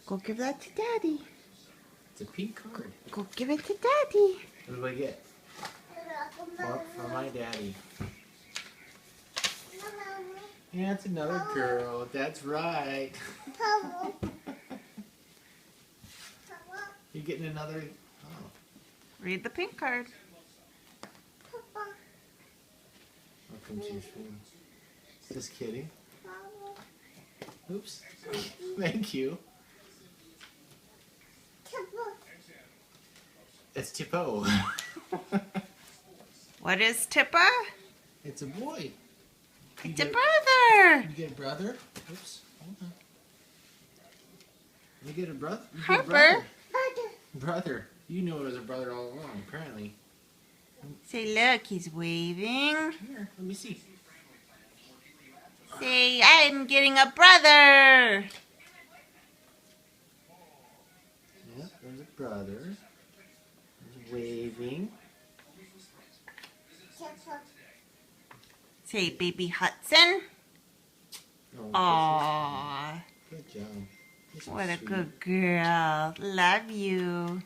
Go give that to Daddy. It's a pink card. Go give it to Daddy. What do I get? For my daddy. Yeah, it's another girl. That's right. You're getting another... Oh. Read the pink card. Welcome to your phone. Just kidding. Oops. Thank you. It's Tipo. What is Tippa? It's a boy. It's a brother. You get a brother? Oops. Hold on. You get a brother? Harper. Brother. You knew it was a brother all along, apparently. Say, look, he's waving. Here, let me see. Say, I'm getting a brother. Yep, there's a brother. He's waving. Say, baby Hudson. Oh, Aww. good job. You're so What a sweet. good girl. Love you.